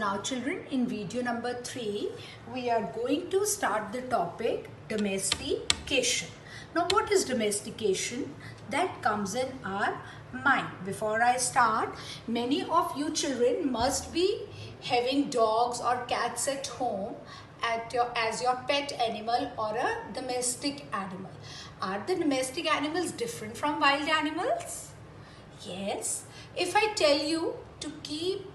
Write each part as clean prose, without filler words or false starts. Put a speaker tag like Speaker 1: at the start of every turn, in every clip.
Speaker 1: Now children, in video number 3, we are going to start the topic domestication. Now what is domestication? That comes in our mind. Before I start, many of you children must be having dogs or cats at home as your pet animal or a domestic animal. Are the domestic animals different from wild animals? Yes. If I tell you to keep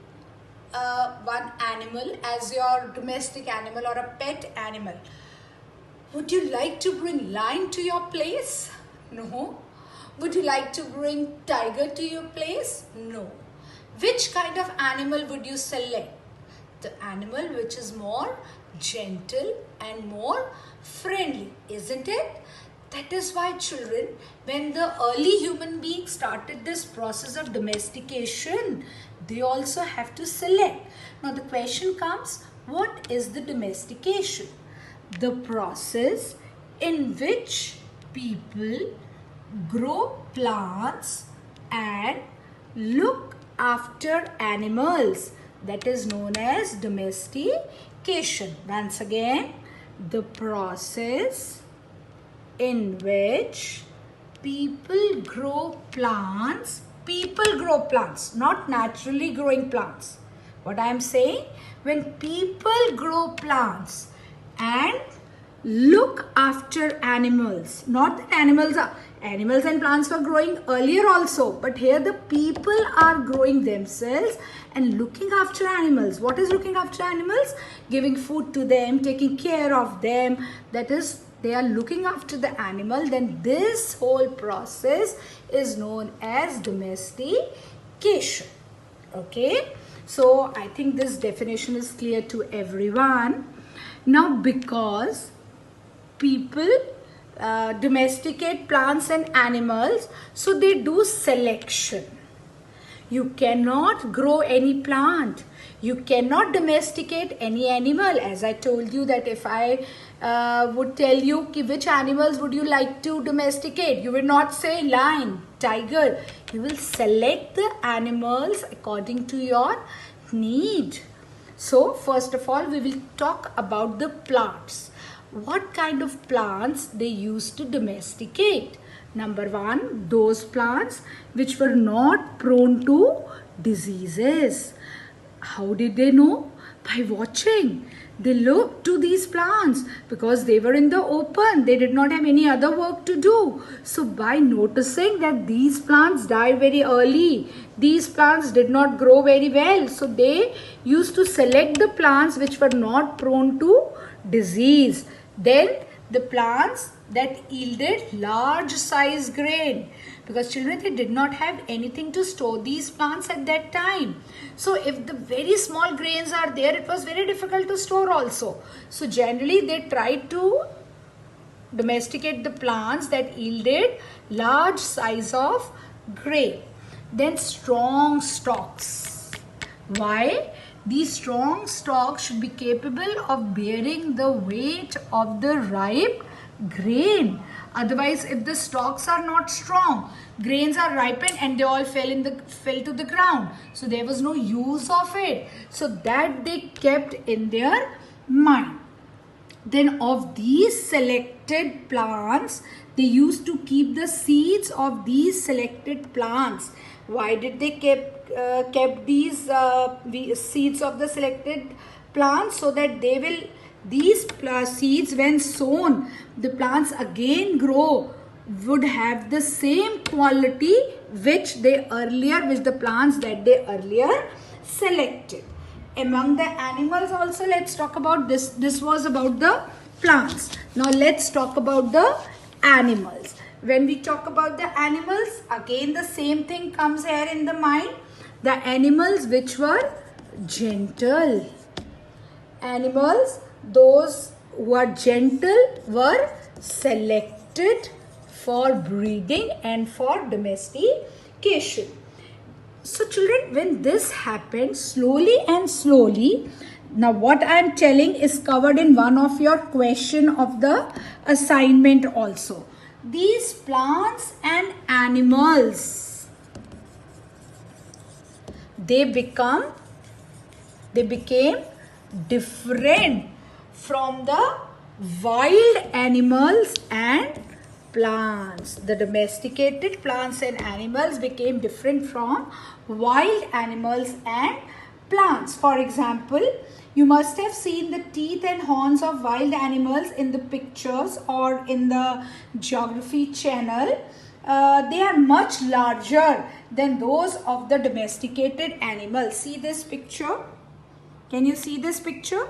Speaker 1: one animal as your domestic animal or a pet animal, would you like to bring lion to your place? No. Would you like to bring tiger to your place? No. Which kind of animal would you select? The animal which is more gentle and more friendly, isn't it? That is why children, when the early human beings started this process of domestication, they also have to select. Now the question comes, what is the domestication? The process in which people grow plants and look after animals. That is known as domestication. Once again, the process in which people grow plants, not naturally growing plants. What I am saying, when people grow plants and look after animals, not that animals and plants were growing earlier also, but here the people are growing themselves and looking after animals. What is looking after animals? Giving food to them, taking care of them. That is, they are looking after the animal. Then this whole process is known as domestication. Okay, so I think this definition is clear to everyone. Now, because people domesticate plants and animals, so they do selection. You cannot grow any plant. You cannot domesticate any animal. As I told you that if I would tell you which animals would you like to domesticate, you will not say lion, tiger. You will select the animals according to your need. So first of all, we will talk about the plants. What kind of plants they used to domesticate? Number one, those plants which were not prone to diseases. How did they know? By watching. They looked to these plants because they were in the open. They did not have any other work to do. So by noticing that these plants died very early, these plants did not grow very well, so they used to select the plants which were not prone to disease. Then the plants that yielded large size grain, because children, they did not have anything to store these plants at that time. So if the very small grains are there, it was very difficult to store also. So generally they tried to domesticate the plants that yielded large size of grain. Then strong stalks. Why? These strong stalks should be capable of bearing the weight of the ripe grain. Otherwise, if the stalks are not strong, grains are ripened and they all fell to the ground. So there was no use of it. So that they kept in their mind. Then of these selected plants, they used to keep the seeds of these selected plants. Why did they kept these seeds of the selected plants? So that these seeds, when sown, the plants again grow, would have the same quality which the plants that they earlier selected. Among the animals also, let's talk about this. This was about the plants. Now let's talk about the animals. When we talk about the animals, again the same thing comes here in the mind. The animals which were gentle. Animals, those who are gentle, were selected for breeding and for domestication. So children, when this happened slowly and slowly, now what I am telling is covered in one of your question of the assignment also. These plants and animals, they become They became different from the wild animals and plants. The domesticated plants and animals became different from wild animals and plants. For example, you must have seen the teeth and horns of wild animals in the pictures or in the geography channel. They are much larger than those of the domesticated animals. See this picture? Can you see this picture?